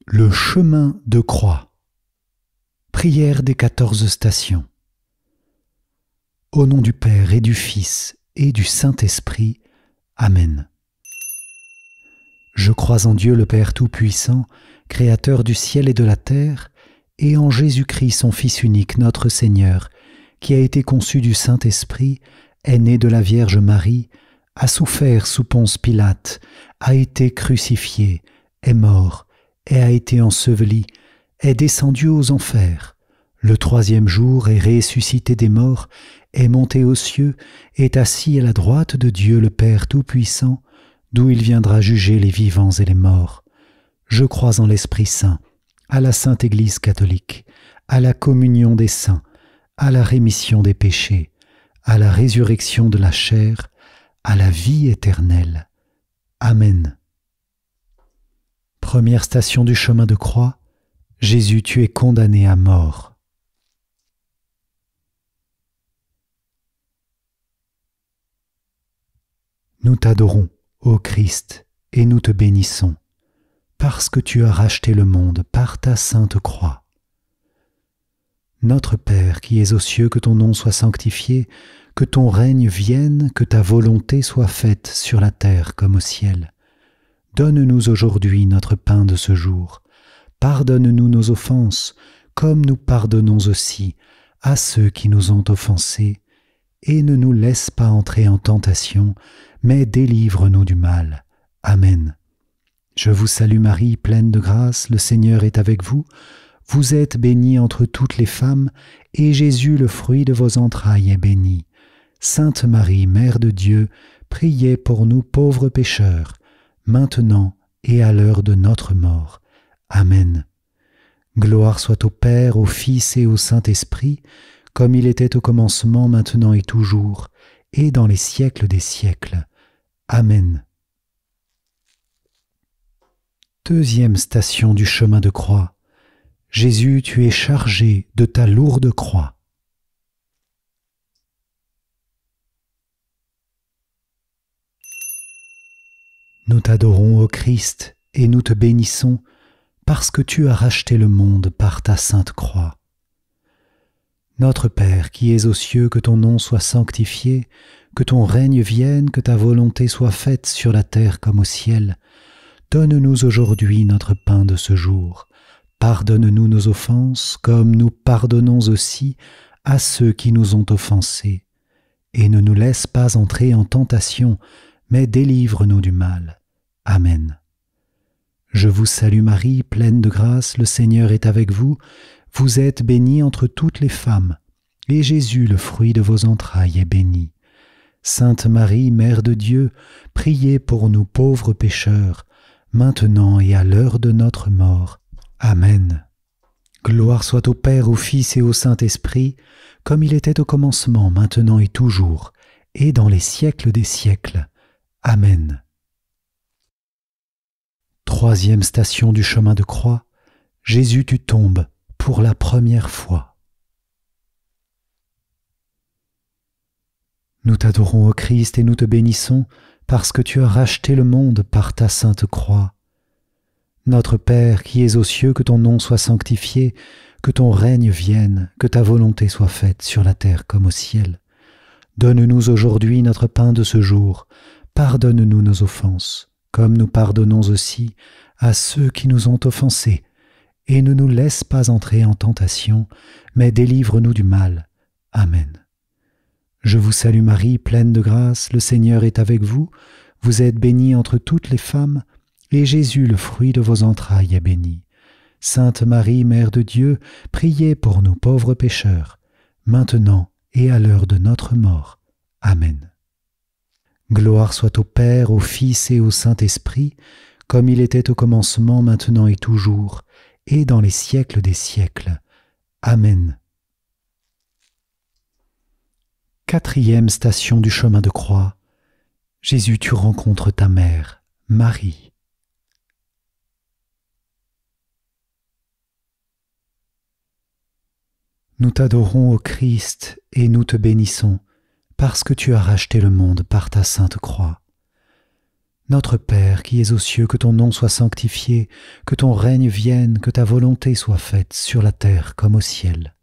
Le chemin de croix. Prière des 14 stations. Au nom du Père et du Fils et du Saint-Esprit. Amen. Je crois en Dieu le Père Tout-Puissant, Créateur du ciel et de la terre, et en Jésus-Christ son Fils unique, notre Seigneur, qui a été conçu du Saint-Esprit, est né de la Vierge Marie, a souffert sous Ponce Pilate, a été crucifié, est mort, et a été enseveli, est descendu aux enfers. Le troisième jour est ressuscité des morts, est monté aux cieux, est assis à la droite de Dieu le Père Tout-Puissant, d'où il viendra juger les vivants et les morts. Je crois en l'Esprit Saint, à la Sainte Église catholique, à la communion des saints, à la rémission des péchés, à la résurrection de la chair, à la vie éternelle. Amen. Première station du chemin de croix, Jésus, tu es condamné à mort. Nous t'adorons, ô Christ, et nous te bénissons, parce que tu as racheté le monde par ta sainte croix. Notre Père qui es aux cieux, que ton nom soit sanctifié, que ton règne vienne, que ta volonté soit faite sur la terre comme au ciel. Donne-nous aujourd'hui notre pain de ce jour. Pardonne-nous nos offenses, comme nous pardonnons aussi à ceux qui nous ont offensés, et ne nous laisse pas entrer en tentation, mais délivre-nous du mal. Amen. Je vous salue Marie, pleine de grâce, le Seigneur est avec vous. Vous êtes bénie entre toutes les femmes, et Jésus, le fruit de vos entrailles, est béni. Sainte Marie, Mère de Dieu, priez pour nous pauvres pécheurs, maintenant et à l'heure de notre mort. Amen. Gloire soit au Père, au Fils et au Saint-Esprit, comme il était au commencement, maintenant et toujours, et dans les siècles des siècles. Amen. Deuxième station du chemin de croix. Jésus, tu es chargé de ta lourde croix. Nous t'adorons, ô Christ, et nous te bénissons, parce que tu as racheté le monde par ta sainte croix. Notre Père qui es aux cieux, que ton nom soit sanctifié, que ton règne vienne, que ta volonté soit faite sur la terre comme au ciel. Donne-nous aujourd'hui notre pain de ce jour. Pardonne-nous nos offenses, comme nous pardonnons aussi à ceux qui nous ont offensés. Et ne nous laisse pas entrer en tentation, mais délivre-nous du mal. Amen. Je vous salue Marie, pleine de grâce, le Seigneur est avec vous. Vous êtes bénie entre toutes les femmes, et Jésus, le fruit de vos entrailles, est béni. Sainte Marie, Mère de Dieu, priez pour nous pauvres pécheurs, maintenant et à l'heure de notre mort. Amen. Gloire soit au Père, au Fils et au Saint-Esprit, comme il était au commencement, maintenant et toujours, et dans les siècles des siècles. Amen. Troisième station du chemin de croix, Jésus, tu tombes pour la première fois. Nous t'adorons, ô Christ, et nous te bénissons, parce que tu as racheté le monde par ta sainte croix. Notre Père qui es aux cieux, que ton nom soit sanctifié, que ton règne vienne, que ta volonté soit faite sur la terre comme au ciel. Donne-nous aujourd'hui notre pain de ce jour. Pardonne-nous nos offenses, comme nous pardonnons aussi à ceux qui nous ont offensés. Et ne nous laisse pas entrer en tentation, mais délivre-nous du mal. Amen. Je vous salue Marie, pleine de grâce, le Seigneur est avec vous. Vous êtes bénie entre toutes les femmes, et Jésus, le fruit de vos entrailles, est béni. Sainte Marie, Mère de Dieu, priez pour nous pauvres pécheurs, maintenant et à l'heure de notre mort. Amen. Gloire soit au Père, au Fils et au Saint-Esprit, comme il était au commencement, maintenant et toujours, et dans les siècles des siècles. Amen. Quatrième station du chemin de croix. Jésus, tu rencontres ta mère, Marie. Nous t'adorons, ô Christ, et nous te bénissons, parce que tu as racheté le monde par ta sainte croix. Notre Père qui es aux cieux, que ton nom soit sanctifié, que ton règne vienne, que ta volonté soit faite sur la terre comme au ciel.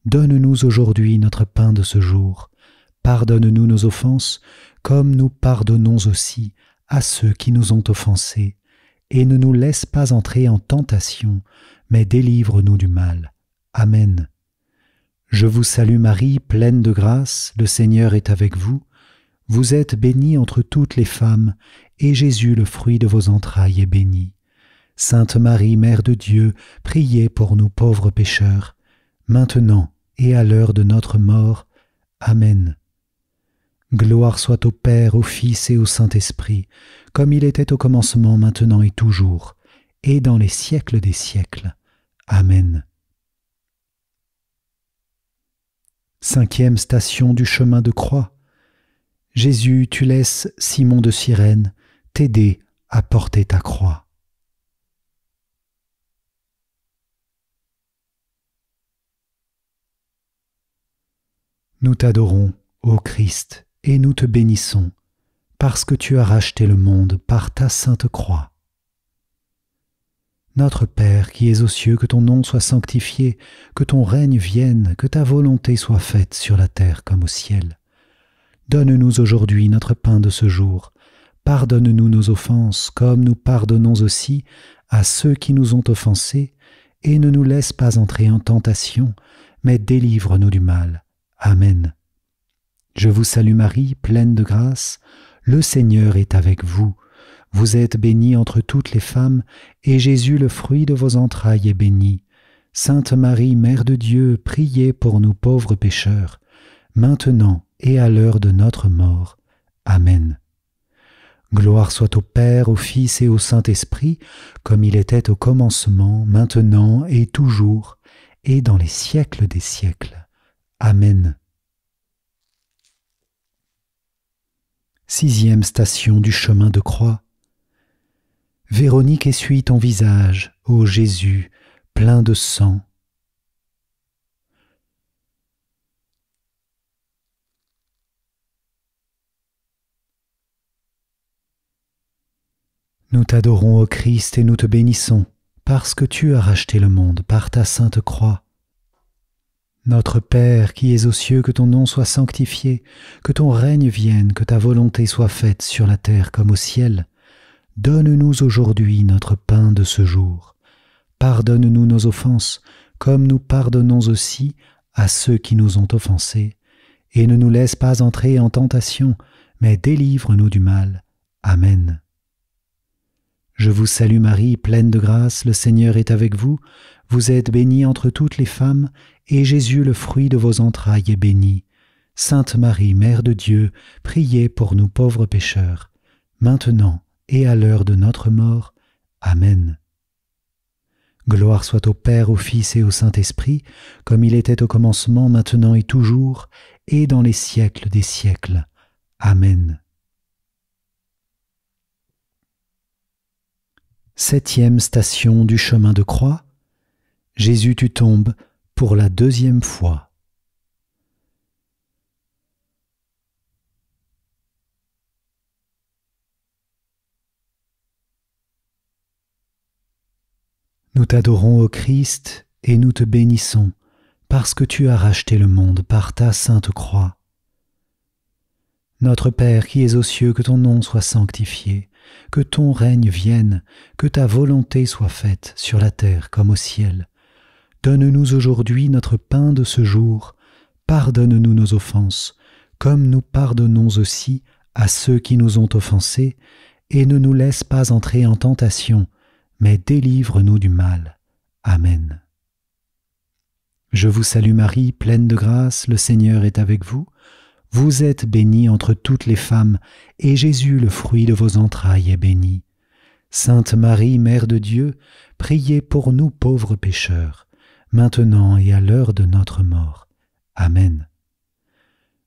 Donne-nous aujourd'hui notre pain de ce jour. Pardonne-nous nos offenses, comme nous pardonnons aussi à ceux qui nous ont offensés. Et ne nous laisse pas entrer en tentation, mais délivre-nous du mal. Amen. Je vous salue Marie, pleine de grâce, le Seigneur est avec vous. Vous êtes bénie entre toutes les femmes, et Jésus, le fruit de vos entrailles, est béni. Sainte Marie, Mère de Dieu, priez pour nous pauvres pécheurs, maintenant et à l'heure de notre mort. Amen. Gloire soit au Père, au Fils et au Saint-Esprit, comme il était au commencement, maintenant et toujours, et dans les siècles des siècles. Amen. Cinquième station du chemin de croix. Jésus, tu laisses Simon de Cyrène t'aider à porter ta croix. Nous t'adorons, ô Christ, et nous te bénissons, parce que tu as racheté le monde par ta sainte croix. Notre Père qui es aux cieux, que ton nom soit sanctifié, que ton règne vienne, que ta volonté soit faite sur la terre comme au ciel. Donne-nous aujourd'hui notre pain de ce jour. Pardonne-nous nos offenses, comme nous pardonnons aussi à ceux qui nous ont offensés, et ne nous laisse pas entrer en tentation, mais délivre-nous du mal. Amen. Je vous salue Marie, pleine de grâce, le Seigneur est avec vous. Vous êtes bénie entre toutes les femmes, et Jésus, le fruit de vos entrailles, est béni. Sainte Marie, Mère de Dieu, priez pour nous pauvres pécheurs, maintenant et à l'heure de notre mort. Amen. Gloire soit au Père, au Fils et au Saint-Esprit, comme il était au commencement, maintenant et toujours, et dans les siècles des siècles. Amen. Sixième station du chemin de croix. Véronique essuie ton visage, ô Jésus, plein de sang. Nous t'adorons, ô Christ, et nous te bénissons, parce que tu as racheté le monde par ta sainte croix. Notre Père qui es aux cieux, que ton nom soit sanctifié, que ton règne vienne, que ta volonté soit faite sur la terre comme au ciel. Donne-nous aujourd'hui notre pain de ce jour. Pardonne-nous nos offenses, comme nous pardonnons aussi à ceux qui nous ont offensés. Et ne nous laisse pas entrer en tentation, mais délivre-nous du mal. Amen. Je vous salue Marie, pleine de grâce, le Seigneur est avec vous. Vous êtes bénie entre toutes les femmes, et Jésus, le fruit de vos entrailles, est béni. Sainte Marie, Mère de Dieu, priez pour nous pauvres pécheurs, maintenant et à l'heure de notre mort. Amen. Gloire soit au Père, au Fils et au Saint-Esprit, comme il était au commencement, maintenant et toujours, et dans les siècles des siècles. Amen. Septième station du chemin de croix. Jésus, tu tombes pour la deuxième fois. Nous t'adorons, ô Christ, et nous te bénissons, parce que tu as racheté le monde par ta sainte croix. Notre Père qui es aux cieux, que ton nom soit sanctifié, que ton règne vienne, que ta volonté soit faite sur la terre comme au ciel. Donne-nous aujourd'hui notre pain de ce jour. Pardonne-nous nos offenses, comme nous pardonnons aussi à ceux qui nous ont offensés, et ne nous laisse pas entrer en tentation, mais délivre-nous du mal. Amen. Je vous salue Marie, pleine de grâce, le Seigneur est avec vous. Vous êtes bénie entre toutes les femmes, et Jésus, le fruit de vos entrailles, est béni. Sainte Marie, Mère de Dieu, priez pour nous pauvres pécheurs, maintenant et à l'heure de notre mort. Amen.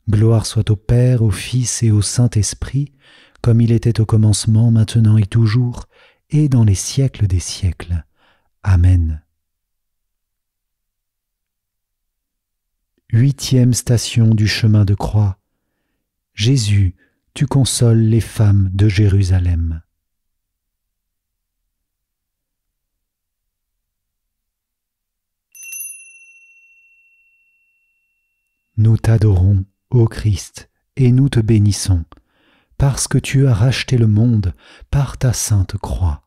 Gloire soit au Père, au Fils et au Saint-Esprit, comme il était au commencement, maintenant et toujours, et dans les siècles des siècles. Amen. Huitième station du chemin de croix. Jésus, tu consoles les femmes de Jérusalem. Nous t'adorons, ô Christ, et nous te bénissons, parce que tu as racheté le monde par ta sainte croix.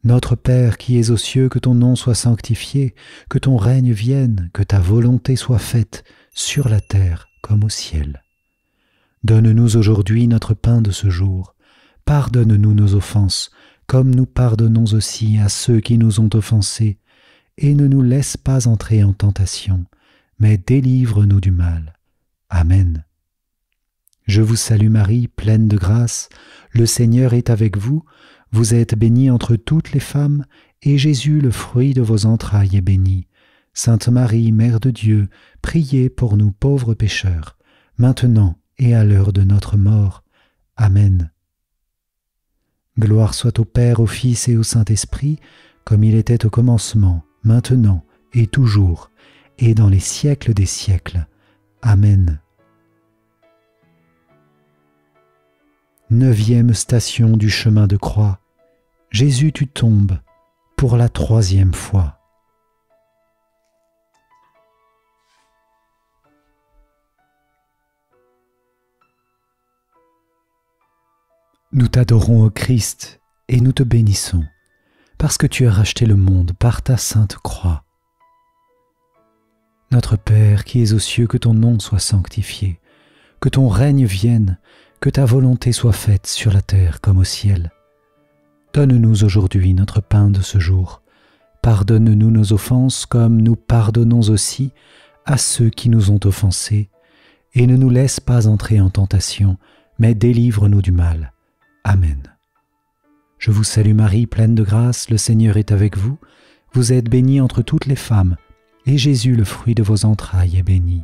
Notre Père qui es aux cieux, que ton nom soit sanctifié, que ton règne vienne, que ta volonté soit faite sur la terre comme au ciel. Donne-nous aujourd'hui notre pain de ce jour. Pardonne-nous nos offenses, comme nous pardonnons aussi à ceux qui nous ont offensés, et ne nous laisse pas entrer en tentation, mais délivre-nous du mal. Amen. Je vous salue Marie, pleine de grâce, le Seigneur est avec vous, vous êtes bénie entre toutes les femmes, et Jésus, le fruit de vos entrailles, est béni. Sainte Marie, Mère de Dieu, priez pour nous pauvres pécheurs, maintenant et à l'heure de notre mort. Amen. Gloire soit au Père, au Fils et au Saint-Esprit, comme il était au commencement, maintenant et toujours, et dans les siècles des siècles. Amen. 9e station du chemin de croix. Jésus, tu tombes pour la 3e fois. Nous t'adorons, ô Christ, et nous te bénissons, parce que tu as racheté le monde par ta sainte croix. Notre Père qui es aux cieux, que ton nom soit sanctifié, que ton règne vienne, que ta volonté soit faite sur la terre comme au ciel. Donne-nous aujourd'hui notre pain de ce jour. Pardonne-nous nos offenses comme nous pardonnons aussi à ceux qui nous ont offensés, et ne nous laisse pas entrer en tentation, mais délivre-nous du mal. Amen. Je vous salue Marie, pleine de grâce, le Seigneur est avec vous. Vous êtes bénie entre toutes les femmes, et Jésus, le fruit de vos entrailles, est béni.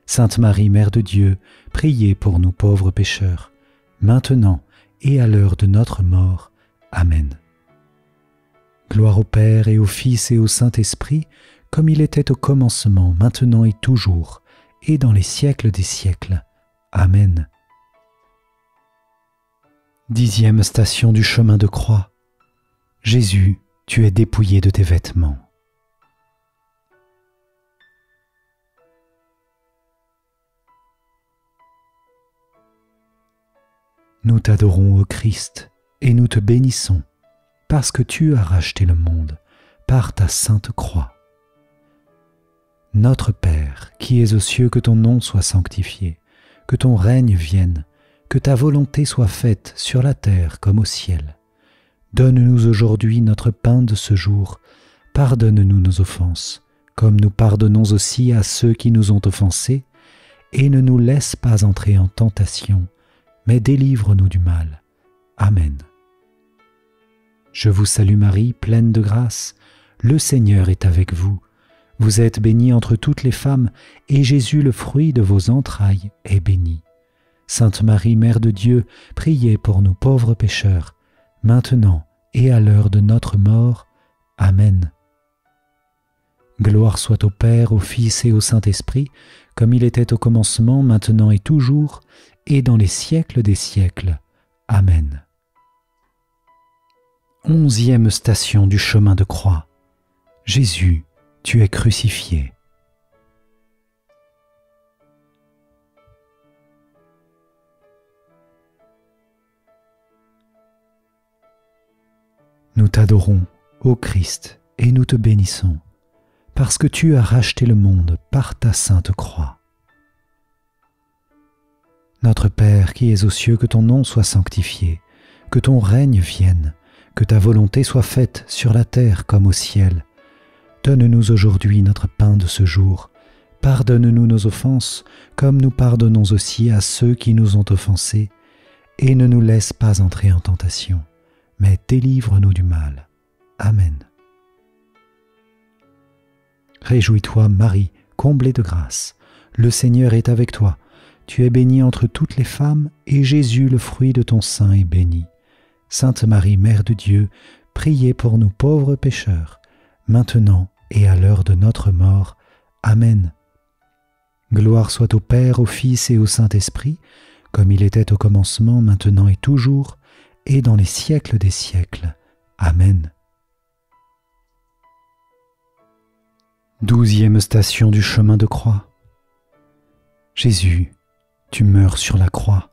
Sainte Marie, Mère de Dieu, priez pour nous pauvres pécheurs, maintenant et à l'heure de notre mort. Amen. Gloire au Père et au Fils et au Saint-Esprit, comme il était au commencement, maintenant et toujours, et dans les siècles des siècles. Amen. 10e station du chemin de croix. Jésus, tu es dépouillé de tes vêtements. Nous t'adorons, ô Christ, et nous te bénissons, parce que tu as racheté le monde par ta sainte croix. Notre Père, qui es aux cieux, que ton nom soit sanctifié, que ton règne vienne, que ta volonté soit faite sur la terre comme au ciel. Donne-nous aujourd'hui notre pain de ce jour. Pardonne-nous nos offenses, comme nous pardonnons aussi à ceux qui nous ont offensés, et ne nous laisse pas entrer en tentation, mais délivre-nous du mal. Amen. Je vous salue Marie, pleine de grâce, le Seigneur est avec vous. Vous êtes bénie entre toutes les femmes, et Jésus, le fruit de vos entrailles, est béni. Sainte Marie, Mère de Dieu, priez pour nous pauvres pécheurs, maintenant et à l'heure de notre mort. Amen. Gloire soit au Père, au Fils et au Saint-Esprit, comme il était au commencement, maintenant et toujours, et dans les siècles des siècles. Amen. 11e station du chemin de croix. Jésus, tu es crucifié. Nous t'adorons, ô Christ, et nous te bénissons, parce que tu as racheté le monde par ta sainte croix. Notre Père qui es aux cieux, que ton nom soit sanctifié, que ton règne vienne, que ta volonté soit faite sur la terre comme au ciel. Donne-nous aujourd'hui notre pain de ce jour. Pardonne-nous nos offenses, comme nous pardonnons aussi à ceux qui nous ont offensés, et ne nous laisse pas entrer en tentation, mais délivre-nous du mal. Amen. Réjouis-toi, Marie, comblée de grâce. Le Seigneur est avec toi. Tu es bénie entre toutes les femmes, et Jésus, le fruit de ton sein, est béni. Sainte Marie, Mère de Dieu, priez pour nous pauvres pécheurs, maintenant et à l'heure de notre mort. Amen. Gloire soit au Père, au Fils et au Saint-Esprit, comme il était au commencement, maintenant et toujours, et dans les siècles des siècles. Amen. 12e station du chemin de croix. Jésus, tu meurs sur la croix.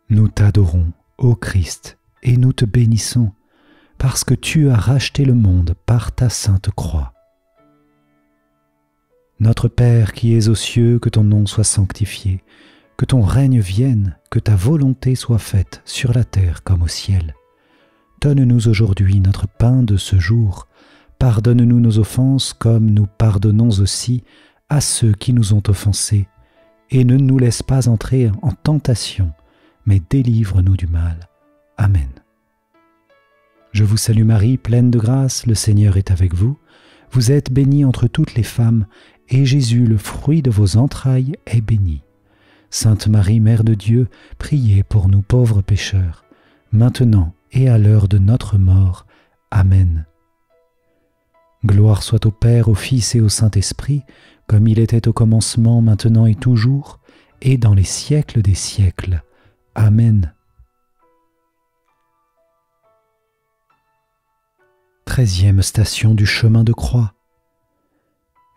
Nous t'adorons, ô Christ, et nous te bénissons, parce que tu as racheté le monde par ta sainte croix. Notre Père qui es aux cieux, que ton nom soit sanctifié, que ton règne vienne, que ta volonté soit faite sur la terre comme au ciel. Donne-nous aujourd'hui notre pain de ce jour. Pardonne-nous nos offenses comme nous pardonnons aussi à ceux qui nous ont offensés. Et ne nous laisse pas entrer en tentation, mais délivre-nous du mal. Amen. Je vous salue Marie, pleine de grâce, le Seigneur est avec vous. Vous êtes bénie entre toutes les femmes, et Jésus, le fruit de vos entrailles, est béni. Sainte Marie, Mère de Dieu, priez pour nous pauvres pécheurs, maintenant et à l'heure de notre mort. Amen. Gloire soit au Père, au Fils et au Saint-Esprit, comme il était au commencement, maintenant et toujours, et dans les siècles des siècles. Amen. 13e station du chemin de croix.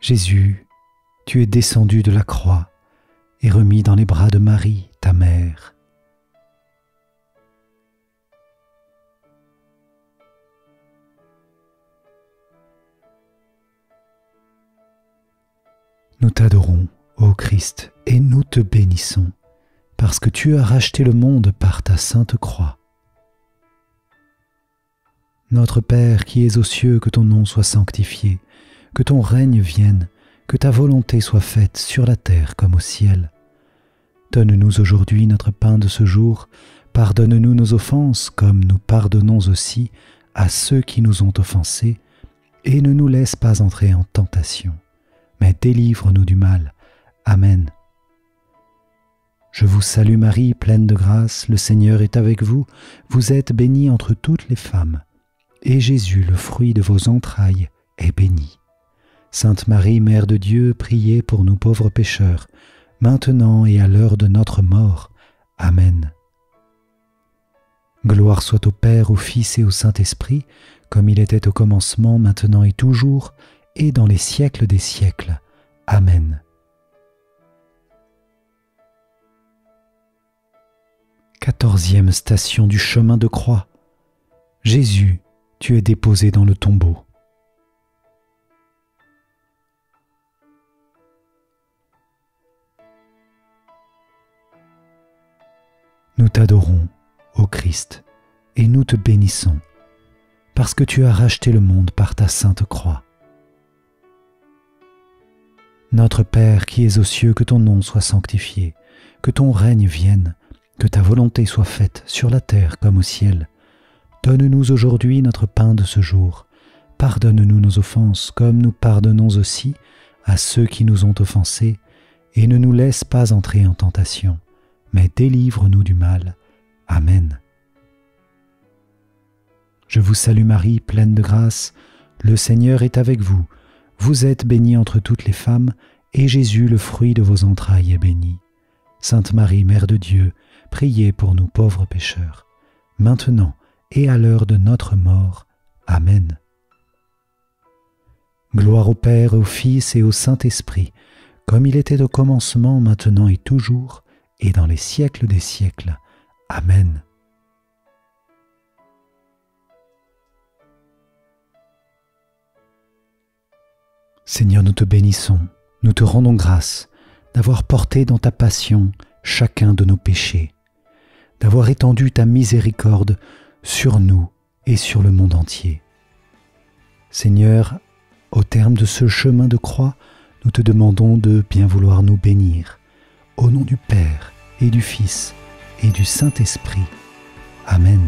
Jésus, tu es descendu de la croix et remis dans les bras de Marie, ta mère. Nous t'adorons, ô Christ, et nous te bénissons, parce que tu as racheté le monde par ta sainte croix. Notre Père qui es aux cieux, que ton nom soit sanctifié, que ton règne vienne, que ta volonté soit faite sur la terre comme au ciel. Donne-nous aujourd'hui notre pain de ce jour, pardonne-nous nos offenses comme nous pardonnons aussi à ceux qui nous ont offensés, et ne nous laisse pas entrer en tentation, mais délivre-nous du mal. Amen. Je vous salue Marie, pleine de grâce, le Seigneur est avec vous, vous êtes bénie entre toutes les femmes, et Jésus, le fruit de vos entrailles, est béni. Sainte Marie, Mère de Dieu, priez pour nous pauvres pécheurs, maintenant et à l'heure de notre mort. Amen. Gloire soit au Père, au Fils et au Saint-Esprit, comme il était au commencement, maintenant et toujours, et dans les siècles des siècles. Amen. 14e station du chemin de croix. Jésus, tu es déposé dans le tombeau. Nous t'adorons, ô Christ, et nous te bénissons, parce que tu as racheté le monde par ta sainte croix. Notre Père qui es aux cieux, que ton nom soit sanctifié, que ton règne vienne, que ta volonté soit faite sur la terre comme au ciel. Donne-nous aujourd'hui notre pain de ce jour. Pardonne-nous nos offenses comme nous pardonnons aussi à ceux qui nous ont offensés, et ne nous laisse pas entrer en tentation, mais délivre-nous du mal. Amen. Je vous salue Marie, pleine de grâce, le Seigneur est avec vous. Vous êtes bénie entre toutes les femmes, et Jésus, le fruit de vos entrailles, est béni. Sainte Marie, Mère de Dieu, priez pour nous pauvres pécheurs, maintenant et à l'heure de notre mort. Amen. Gloire au Père, au Fils et au Saint-Esprit, comme il était au commencement, maintenant et toujours, et dans les siècles des siècles. Amen. Seigneur, nous te bénissons, nous te rendons grâce d'avoir porté dans ta passion chacun de nos péchés, d'avoir étendu ta miséricorde sur nous et sur le monde entier. Seigneur, au terme de ce chemin de croix, nous te demandons de bien vouloir nous bénir, au nom du Père et du Fils et du Saint-Esprit. Amen.